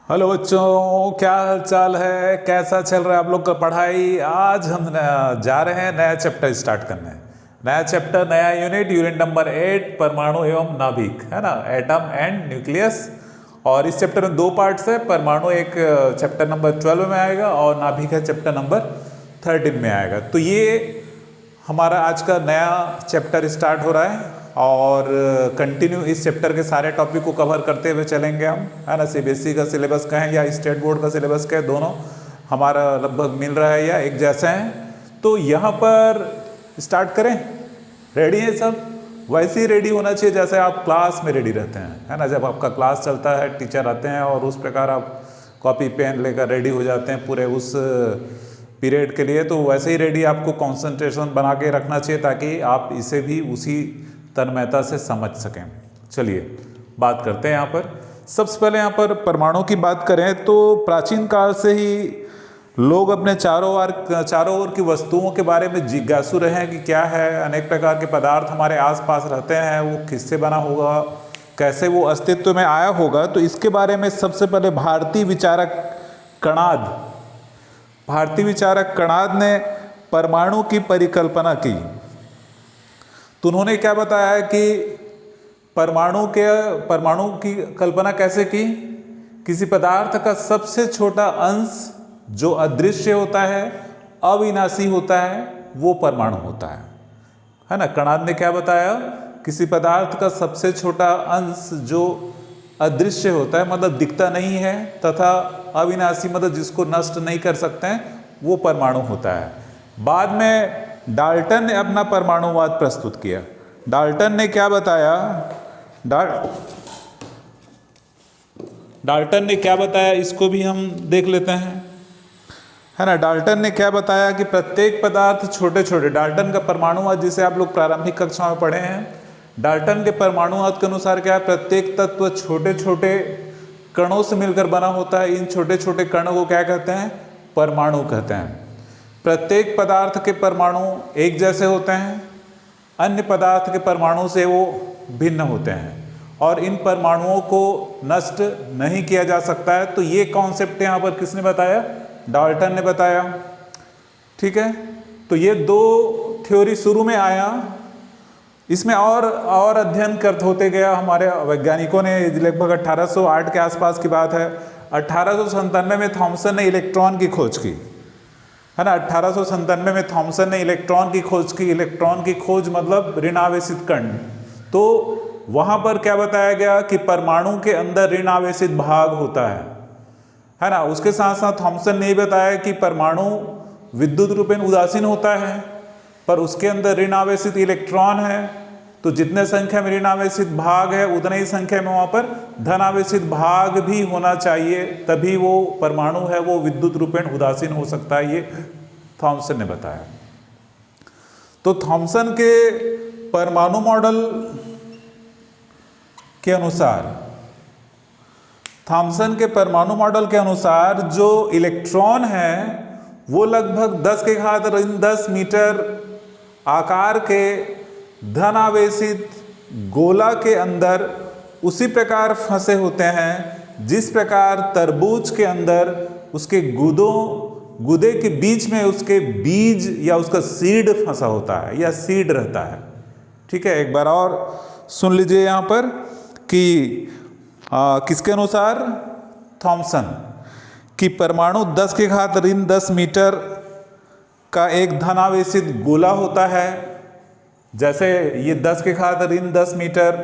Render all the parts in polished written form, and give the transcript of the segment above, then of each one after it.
Hello बच्चों, क्या हाल चाल है? कैसा चल रहा है आप लोग का पढ़ाई? आज हम जा रहे हैं नया चैप्टर स्टार्ट करने। नया चैप्टर, नया यूनिट नंबर 8, परमाणु एवं नाभिक, है ना, एटम एंड न्यूक्लियस। और इस चैप्टर में दो पार्ट्स है। परमाणु एक चैप्टर नंबर 12 में आएगा और नाभिक है चैप्टर नंबर 13 में आएगा। तो ये हमारा आज का नया चैप्टर स्टार्ट हो रहा है और कंटिन्यू इस चैप्टर के सारे टॉपिक को कवर करते हुए चलेंगे हम, है ना। सीबीएसई का सिलेबस का है या स्टेट बोर्ड का सिलेबस का है, दोनों हमारा लगभग मिल रहा है या एक जैसा है। तो यहाँ पर स्टार्ट करें। रेडी है सब? वैसे ही रेडी होना चाहिए जैसे आप क्लास में रेडी रहते हैं, है ना। जब आपका क्लास चलता है, टीचर आते हैं और उस प्रकार आप कॉपी पेन लेकर रेडी हो जाते हैं पूरे उस पीरियड के लिए, तो वैसे ही रेडी आपको कंसंट्रेशन बना के रखना चाहिए ताकि आप इसे भी उसी तन्मयता से समझ सकें। चलिए बात करते हैं यहाँ पर। सबसे पहले यहाँ पर परमाणु की बात करें तो प्राचीन काल से ही लोग अपने चारों ओर की वस्तुओं के बारे में जिज्ञासु रहे हैं कि क्या है। अनेक प्रकार के पदार्थ हमारे आसपास रहते हैं, वो किससे बना होगा, कैसे वो अस्तित्व में आया होगा। तो इसके बारे में सबसे पहले भारतीय विचारक कणाद ने परमाणु की परिकल्पना की। तो उन्होंने क्या बताया कि परमाणु की कल्पना कैसे की? किसी पदार्थ का सबसे छोटा अंश जो अदृश्य होता है, अविनाशी होता है, वो परमाणु होता है ना। कणाद ने क्या बताया? किसी पदार्थ का सबसे छोटा अंश जो अदृश्य होता है, मतलब दिखता नहीं है, तथा अविनाशी मतलब जिसको नष्ट नहीं कर सकते हैं, वो परमाणु होता है। बाद में डाल्टन ने अपना परमाणुवाद प्रस्तुत किया। डाल्टन ने क्या बताया? डाल्टन ने क्या बताया, इसको भी हम देख लेते हैं, है ना। डाल्टन ने क्या बताया कि प्रत्येक पदार्थ छोटे छोटे, डाल्टन का परमाणुवाद जिसे आप लोग प्रारंभिक कक्षा में पढ़े हैं, डाल्टन के परमाणुवाद के अनुसार क्या है, प्रत्येक तत्व छोटे छोटे कणों से मिलकर बना होता है। इन छोटे छोटे कणों को क्या कहते हैं? परमाणु कहते हैं। प्रत्येक पदार्थ के परमाणु एक जैसे होते हैं, अन्य पदार्थ के परमाणु से वो भिन्न होते हैं और इन परमाणुओं को नष्ट नहीं किया जा सकता है। तो ये कॉन्सेप्ट यहाँ पर किसने बताया? डाल्टन ने बताया। ठीक है, तो ये दो थ्योरी शुरू में आया, इसमें और अध्ययन करते होते गया हमारे वैज्ञानिकों ने। लगभग 1808 के आसपास की बात है। 1897 में थॉमसन ने इलेक्ट्रॉन की खोज की, है ना। 1897 में थॉमसन ने इलेक्ट्रॉन की खोज की। इलेक्ट्रॉन की खोज मतलब ऋणावेशित कण। तो वहां पर क्या बताया गया कि परमाणु के अंदर ऋणावेशित भाग होता है ना। उसके साथ साथ थॉमसन ने बताया कि परमाणु विद्युत रूपेण उदासीन होता है, पर उसके अंदर ऋणावेशित इलेक्ट्रॉन है। तो जितने संख्या में ऋणावेशित भाग है, उतने ही संख्या में वहां पर धनावेशित भाग भी होना चाहिए, तभी वो परमाणु है वो विद्युत रूपेण उदासीन हो सकता है। ये थॉमसन ने बताया। तो थॉमसन के परमाणु मॉडल के अनुसार जो इलेक्ट्रॉन है वो लगभग 10⁻10 मीटर आकार के धनावेशित गोला के अंदर उसी प्रकार फंसे होते हैं जिस प्रकार तरबूज के अंदर उसके गुदे के बीच में उसके बीज या उसका सीड फंसा होता है या सीड रहता है। ठीक है, एक बार और सुन लीजिए यहाँ पर कि किसके अनुसार? थॉमसन कि परमाणु 10⁻10 मीटर का एक धनावेशित गोला होता है। जैसे ये 10⁻10 मीटर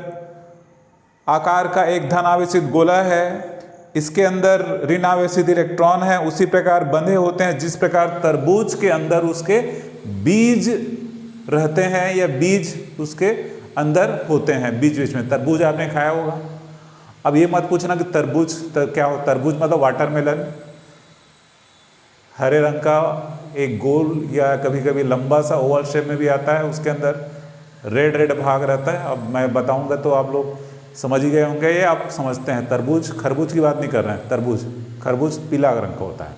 आकार का एक धनावेशित गोला है, इसके अंदर ऋणावेशित इलेक्ट्रॉन है, उसी प्रकार बंधे होते हैं जिस प्रकार तरबूज के अंदर उसके बीज रहते हैं या बीज उसके अंदर होते हैं। बीच में तरबूज आपने खाया होगा। अब ये मत पूछना कि तरबूज क्या हो। तरबूज मतलब वाटरमेलन, हरे रंग का एक गोल या कभी कभी लंबा सा ओवल शेप में भी आता है, उसके अंदर रेड भाग रहता है। अब मैं बताऊंगा तो आप लोग समझ ही गए होंगे, ये आप समझते हैं। तरबूज, खरबूज की बात नहीं कर रहे हैं। खरबूज पीला रंग का होता है।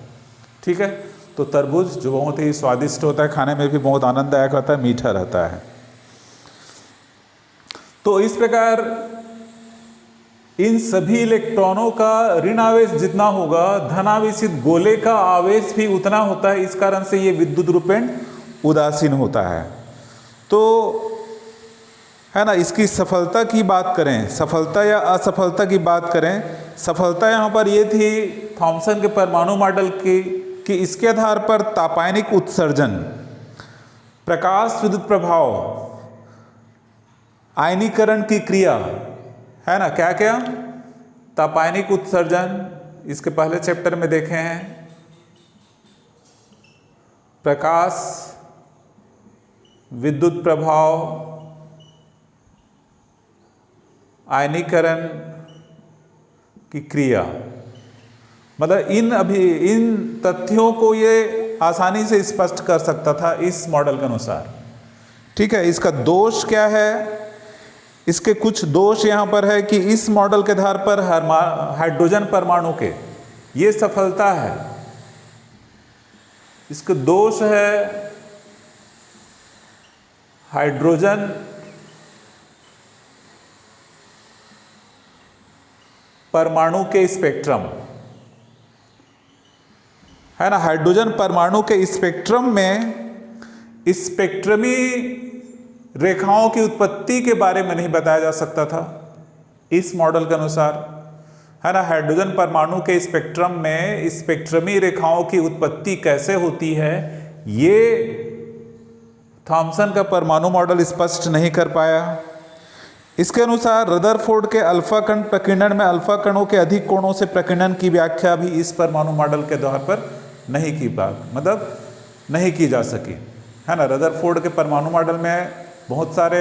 ठीक है, तो तरबूज जो बहुत ही स्वादिष्ट होता है, खाने में भी बहुत आनंददायक होता है, मीठा रहता है। तो इस प्रकार इन सभी इलेक्ट्रॉनों का ऋण आवेश जितना होगा, धनावेशित गोले का आवेश भी उतना होता है। इस कारण से ये विद्युत रूपेण उदासीन होता है। तो है ना, इसकी सफलता की बात करें, सफलता या असफलता की बात करें, सफलता यहाँ पर ये थी थॉमसन के परमाणु मॉडल की कि इसके आधार पर तापायनिक उत्सर्जन, प्रकाश विद्युत प्रभाव, आयनीकरण की क्रिया, है ना, क्या क्या, तापायनिक उत्सर्जन, इसके पहले चैप्टर में देखे हैं, प्रकाश विद्युत प्रभाव, आयनीकरण की क्रिया, मतलब इन तथ्यों को ये आसानी से स्पष्ट कर सकता था इस मॉडल के अनुसार। ठीक है, इसका दोष क्या है? इसके कुछ दोष यहां पर है कि इस मॉडल के आधार पर हाइड्रोजन परमाणु के, ये सफलता है। इसके दोष है हाइड्रोजन परमाणु के स्पेक्ट्रम, है ना, हाइड्रोजन परमाणु के स्पेक्ट्रम में स्पेक्ट्रमी रेखाओं की उत्पत्ति के बारे में नहीं बताया जा सकता था इस मॉडल के अनुसार, है ना। हाइड्रोजन परमाणु के स्पेक्ट्रम में स्पेक्ट्रमी रेखाओं की उत्पत्ति कैसे होती है, ये थॉमसन का परमाणु मॉडल स्पष्ट नहीं कर पाया। इसके अनुसार रदरफोर्ड के अल्फा कण प्रकीर्णन में अल्फा कणों के अधिक कोणों से प्रकीर्णन की व्याख्या भी इस परमाणु मॉडल के आधार पर नहीं की जा सकी, है ना। रदरफोर्ड के परमाणु मॉडल में बहुत सारे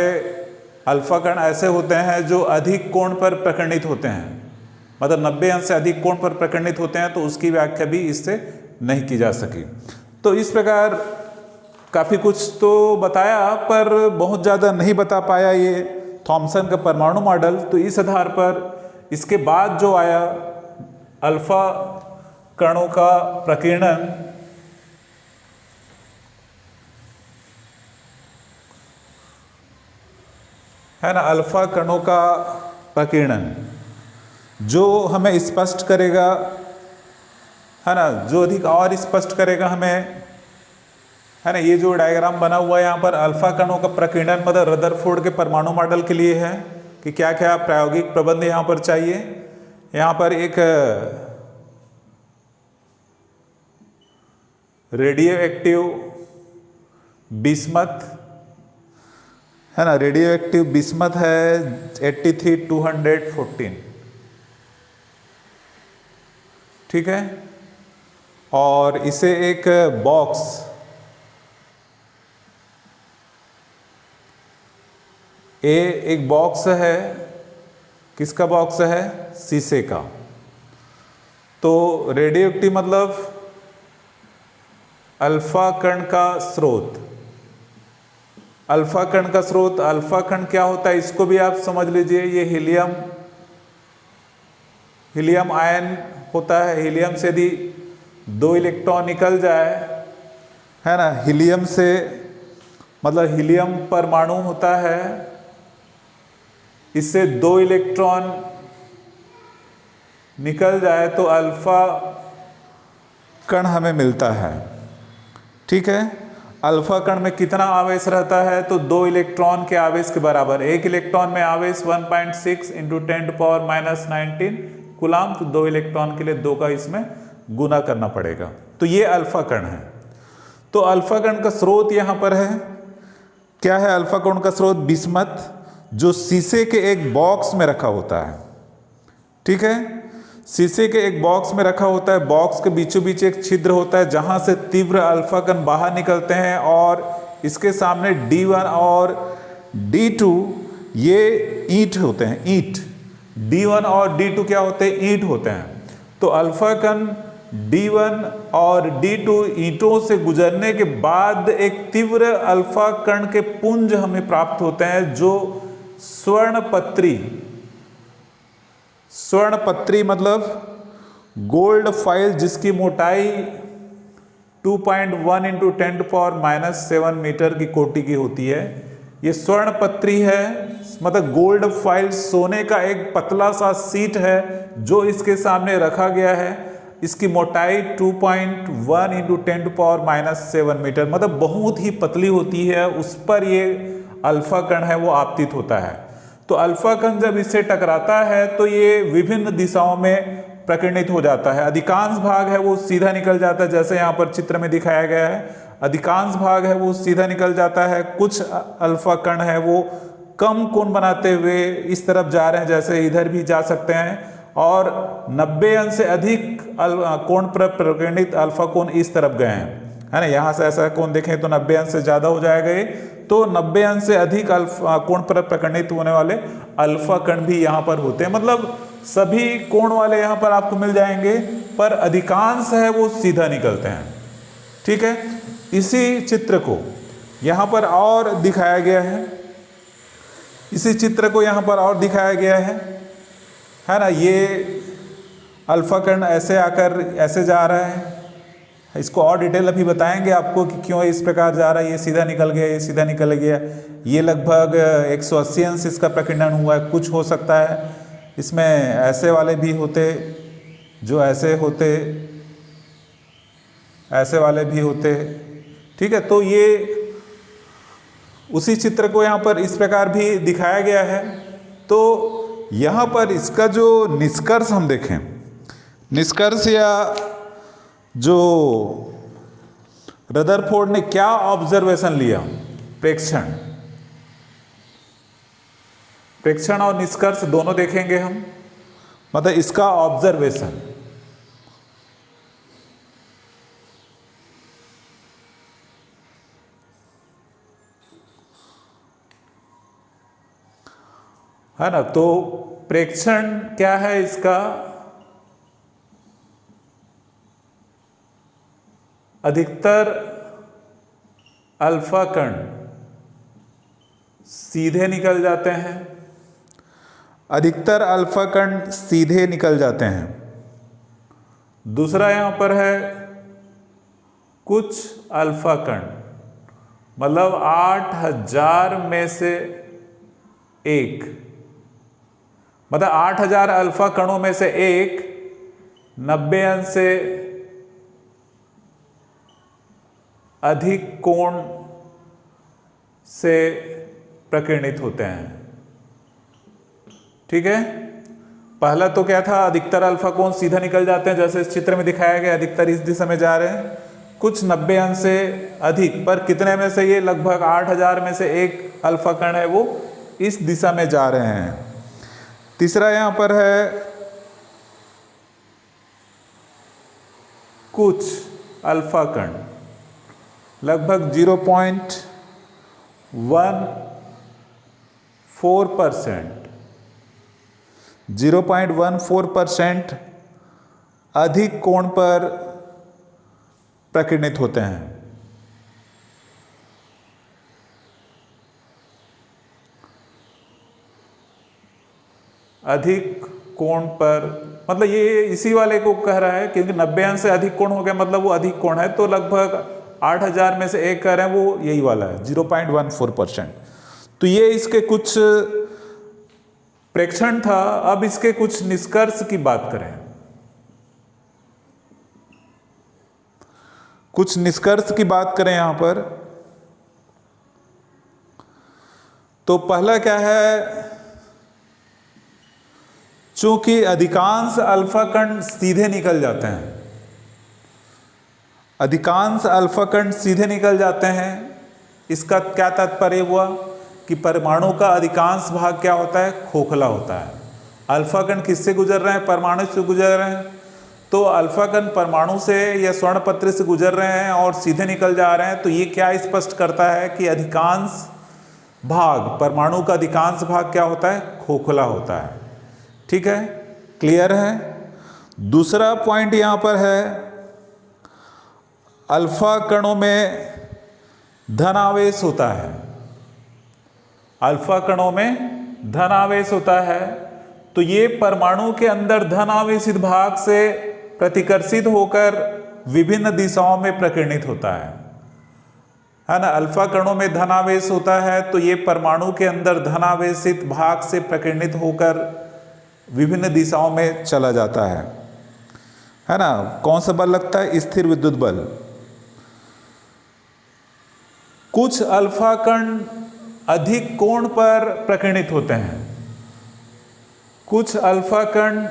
अल्फा कण ऐसे होते हैं जो अधिक कोण पर प्रकीर्णित होते हैं, मतलब 90 अंश से अधिक कोण पर प्रकीर्णित होते हैं, तो उसकी व्याख्या भी इससे नहीं की जा सकी। तो इस प्रकार काफ़ी कुछ तो बताया पर बहुत ज़्यादा नहीं बता पाया ये थॉमसन का परमाणु मॉडल। तो इस आधार पर इसके बाद जो आया अल्फा कणों का प्रकीर्णन, है ना, अल्फा कणों का प्रकीर्णन जो हमें स्पष्ट करेगा, है ना, जो अधिक और स्पष्ट करेगा हमें, है ना। ये जो डायग्राम बना हुआ है यहाँ पर अल्फा कणों का प्रकीर्णन मतलब रदरफोर्ड के परमाणु मॉडल के लिए है कि क्या क्या प्रायोगिक प्रबंध यहाँ पर चाहिए। यहाँ पर एक रेडियो एक्टिव बिस्मथ, है ना, रेडियो एक्टिव बिस्मथ है 83-214, ठीक है। और इसे एक बॉक्स, एक बॉक्स है, किसका बॉक्स है? शीशे का। तो रेडियो एक्टिव मतलब अल्फा कण का स्रोत, अल्फा कण का स्रोत। अल्फा कण क्या होता है इसको भी आप समझ लीजिए, ये हीलियम आयन होता है। हीलियम से यदि 2 इलेक्ट्रॉन निकल जाए, है ना, हीलियम से मतलब हीलियम परमाणु होता है, इससे 2 इलेक्ट्रॉन निकल जाए तो अल्फा कण हमें मिलता है, ठीक है। अल्फा कण में कितना आवेश रहता है? तो 2 इलेक्ट्रॉन के आवेश के बराबर। 1 इलेक्ट्रॉन में आवेश 1.6 × 10⁻⁻19 कूलाम, तो 2 इलेक्ट्रॉन के लिए 2 का इसमें गुना करना पड़ेगा। तो ये अल्फा कण है। तो अल्फा कण का स्रोत यहाँ पर है, क्या है अल्फा कण का स्रोत? बिस्मथ, जो शीशे के एक बॉक्स में रखा होता है, ठीक है। शीशे के एक बॉक्स में रखा होता है, बॉक्स के बीचों बीच एक छिद्र होता है जहां से तीव्र अल्फा कण बाहर निकलते हैं, और इसके सामने D1 और D2 ये ईंट होते हैं, ईंट। D1 और D2 क्या होते हैं? ईंट होते हैं। तो अल्फा कण D1 और D2 ईंटों से गुजरने के बाद एक तीव्र अल्फा कण के पुंज हमें प्राप्त होते हैं जो स्वर्णपत्री मतलब गोल्ड फाइल, जिसकी मोटाई 2.1 × 10⁻⁻7 मीटर की कोटि की होती है। ये स्वर्णपत्री है, मतलब गोल्ड फॉइल, सोने का एक पतला सा शीट है जो इसके सामने रखा गया है। इसकी मोटाई 2.1 × 10⁻⁻7 मीटर, मतलब बहुत ही पतली होती है। उस पर ये अल्फा कण है वो आपतित होता है। तो अल्फा कण जब इससे टकराता है तो ये विभिन्न दिशाओं में प्रकीर्णित हो जाता है। अधिकांश भाग है वो सीधा निकल जाता है, जैसे यहाँ पर चित्र में दिखाया गया है। अधिकांश भाग है वो सीधा निकल जाता है। कुछ अल्फा कण है वो कम कोण बनाते हुए इस तरफ जा रहे हैं, जैसे इधर भी जा सकते हैं। और 90 अंश से अधिक कोण पर प्रकीर्णित अल्फा कोण इस तरफ गए हैं, है ना। यहाँ से ऐसा कोण देखें तो 90 अंश से ज़्यादा हो जाएगा ये, तो 90 अंश से अधिक अल्फा कोण पर प्रकीर्णित होने वाले अल्फा कण भी यहाँ पर होते हैं। मतलब सभी कोण वाले यहाँ पर आपको मिल जाएंगे, पर अधिकांश है वो सीधा निकलते हैं। ठीक है, इसी चित्र को यहाँ पर और दिखाया गया है। इसी चित्र को यहाँ पर और दिखाया गया है ना। ये अल्फा कण ऐसे आकर ऐसे जा रहा है। इसको और डिटेल अभी बताएंगे आपको कि क्यों इस प्रकार जा रहा है। ये सीधा निकल गया, ये सीधा निकल गया। ये लगभग 180 अंश इसका प्रकीर्णन हुआ है। कुछ हो सकता है इसमें ऐसे वाले भी होते, जो ऐसे होते, ऐसे वाले भी होते। ठीक है, तो ये उसी चित्र को यहाँ पर इस प्रकार भी दिखाया गया है। तो यहाँ पर इसका जो निष्कर्ष हम देखें, निष्कर्ष या जो रदरफोर्ड ने क्या ऑब्जर्वेशन लिया, प्रेक्षण और निष्कर्ष दोनों देखेंगे हम। मतलब इसका ऑब्जर्वेशन, है ना। तो प्रेक्षण क्या है इसका, अधिकतर अल्फा कण सीधे निकल जाते हैं। अधिकतर अल्फा कण सीधे निकल जाते हैं। दूसरा यहां पर है कुछ अल्फा कण, मतलब 8000 में से एक, मतलब 8000 अल्फा कणों में से एक 90 अंश से अधिक कोण से प्रकीर्णित होते हैं। ठीक है, पहला तो क्या था, अधिकतर अल्फा कोण सीधा निकल जाते हैं, जैसे इस चित्र में दिखाया गया। अधिकतर इस दिशा में जा रहे हैं, कुछ 90 अंश से अधिक, पर कितने में से, ये लगभग 8000 में से एक अल्फा कण है वो इस दिशा में जा रहे हैं। तीसरा यहां पर है कुछ अल्फा कण, लगभग 0.14% अधिक कोण पर प्रकीर्णित होते हैं। अधिक कोण पर, मतलब ये इसी वाले को कह रहा है, क्योंकि 90 अंश से अधिक कोण हो गया, मतलब वो अधिक कोण है। तो लगभग 8000 में से एक कह रहे हैं, वो यही वाला है 0.14%। तो ये इसके कुछ प्रेक्षण था। अब इसके कुछ निष्कर्ष की बात करें। कुछ निष्कर्ष की बात करें यहां पर, तो पहला क्या है, चूंकि अधिकांश अल्फा कण सीधे निकल जाते हैं, अधिकांश अल्फा कण सीधे निकल जाते हैं, इसका क्या तात्पर्य हुआ कि परमाणु का अधिकांश भाग क्या होता है, खोखला होता है। अल्फा कण किससे गुजर रहे हैं, परमाणु से गुजर रहे हैं। तो अल्फा कण परमाणु से या स्वर्ण पत्र से गुजर रहे हैं और सीधे निकल जा रहे हैं। तो ये क्या स्पष्ट करता है कि अधिकांश भाग, परमाणु का अधिकांश भाग क्या होता है, खोखला होता है। ठीक है, क्लियर है। दूसरा पॉइंट यहां पर है, अल्फा कणों में धन आवेश होता है। अल्फा कणों में धन आवेश होता है, तो ये परमाणु के अंदर धन आवेशित भाग से प्रतिकर्षित होकर विभिन्न दिशाओं में प्रकीर्णित होता है। है ना। अल्फा कणों में धनावेश होता है तो ये परमाणु के अंदर धनावेशित भाग से प्रकीर्णित होकर विभिन्न दिशाओं में चला जाता है ना। कौन सा बल लगता है? स्थिर विद्युत बल। कुछ अल्फा कण अधिक कोण पर प्रकीर्णित होते हैं। कुछ अल्फा कण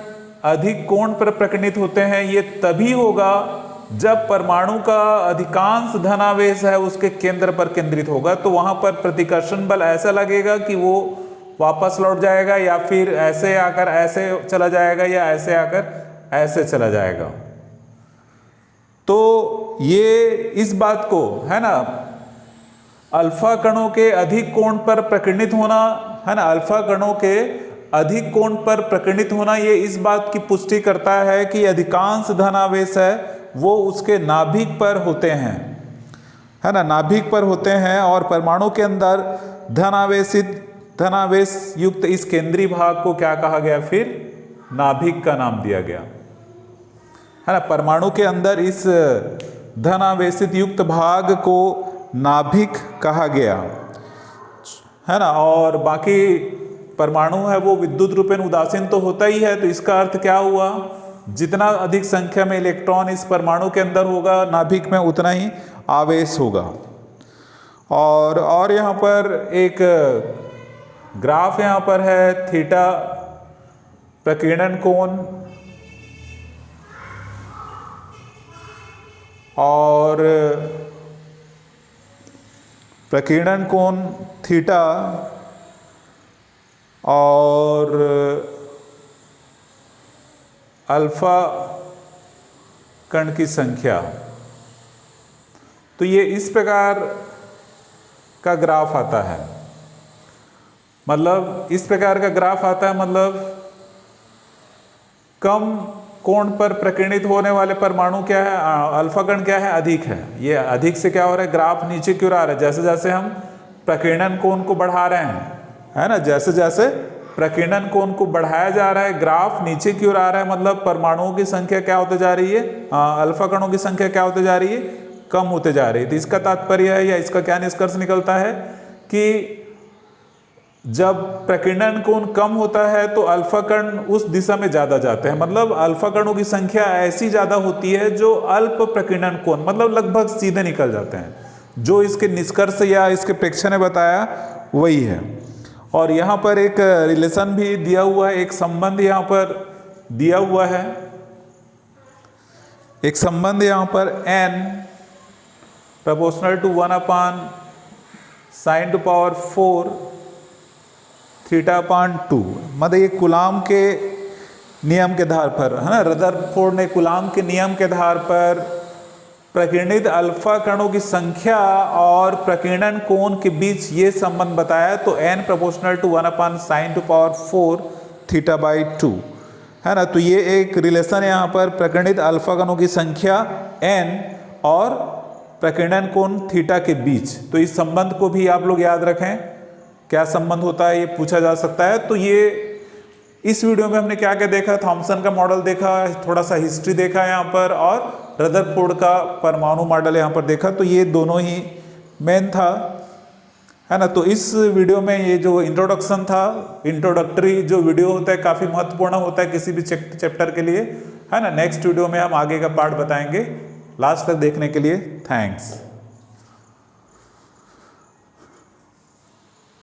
अधिक कोण पर प्रकीर्णित होते हैं। ये तभी होगा जब परमाणु का अधिकांश धनावेश है उसके केंद्र पर केंद्रित होगा, तो वहां पर प्रतिकर्षण बल ऐसा लगेगा कि वो वापस लौट जाएगा, या फिर ऐसे आकर ऐसे चला जाएगा, या ऐसे आकर ऐसे चला जाएगा। तो ये इस बात को, है ना, अल्फा कणों के अधिक कोण पर प्रकीर्णित होना, है ना, अल्फा कणों के अधिक कोण पर प्रकीर्णित होना, ये इस बात की पुष्टि करता है कि अधिकांश धनावेश है वो उसके नाभिक पर होते हैं, है ना, नाभिक पर होते हैं। और परमाणु के अंदर धनावेश युक्त इस केंद्रीय भाग को क्या कहा गया? फिर नाभिक का नाम दिया गया, है ना। परमाणु के अंदर इस धनावेशित युक्त भाग को नाभिक कहा गया, है ना। और बाकी परमाणु है वो विद्युत रूपेण उदासीन तो होता ही है, तो इसका अर्थ क्या हुआ? जितना अधिक संख्या में इलेक्ट्रॉन इस परमाणु के अंदर होगा नाभिक में, उतना ही आवेश होगा। और यहाँ पर एक ग्राफ यहाँ पर है, थीटा प्रकीर्णन कोण और प्रकीर्णन कोण थीटा और अल्फा कण की संख्या। तो ये इस प्रकार का ग्राफ आता है, मतलब इस प्रकार का ग्राफ आता है, मतलब कम कोण पर प्रकीर्णित होने वाले परमाणु क्या है? अल्फा कण क्या है? अधिक है। ये अधिक से क्या हो रहा है? ग्राफ नीचे क्यों आ रहा है? जैसे जैसे हम प्रकीर्णन कोण को बढ़ा रहे हैं, है ना, जैसे जैसे प्रकीर्णन कोण को बढ़ाया जा रहा है, ग्राफ नीचे की ओर आ रहा है, मतलब परमाणुओं की संख्या क्या होते जा रही है? अल्फा कणों की संख्या क्या होते जा रही है? कम होते जा रही है। तो इसका तात्पर्य है, या इसका क्या निष्कर्ष निकलता है कि जब प्रकीर्णन कोण कम होता है तो अल्फा कण उस दिशा में ज्यादा जाते हैं, मतलब अल्फा कणों की संख्या ऐसी ज्यादा होती है जो अल्प प्रकीर्णन कोण, मतलब लगभग सीधे निकल जाते हैं। जो इसके निष्कर्ष या इसके प्रेक्षण ने बताया वही है। और यहाँ पर एक रिलेशन भी दिया हुआ है, एक संबंध यहाँ पर दिया हुआ है, एक संबंध यहाँ पर n प्रोपोर्शनल टू 1/sin⁴ θ/2, मतलब ये कूलाम के नियम के आधार पर, है ना, रदरफोर्ड ने कूलाम के नियम के आधार पर प्रकीर्णित अल्फा कणों की संख्या और प्रकीर्णन कोण के बीच ये संबंध बताया। तो n प्रोपोर्शनल टू 1/sin⁴ θ/2, है ना। तो ये एक रिलेशन है यहाँ पर प्रकीर्णित अल्फा कणों की संख्या n और प्रकीर्णन कोण थीटा के बीच। तो इस संबंध को भी आप लोग याद रखें, क्या संबंध होता है ये पूछा जा सकता है। तो ये इस वीडियो में हमने क्या क्या देखा? थॉमसन का मॉडल देखा, थोड़ा सा हिस्ट्री देखा यहाँ पर, और रदरफोर्ड का परमाणु मॉडल यहाँ पर देखा। तो ये दोनों ही मेन था, है ना। तो इस वीडियो में ये जो इंट्रोडक्शन था, इंट्रोडक्टरी जो वीडियो होता है काफ़ी महत्वपूर्ण होता है किसी भी चैप्टर के लिए, है ना। नेक्स्ट वीडियो में हम आगे का पार्ट बताएंगे। लास्ट तक देखने के लिए थैंक्स।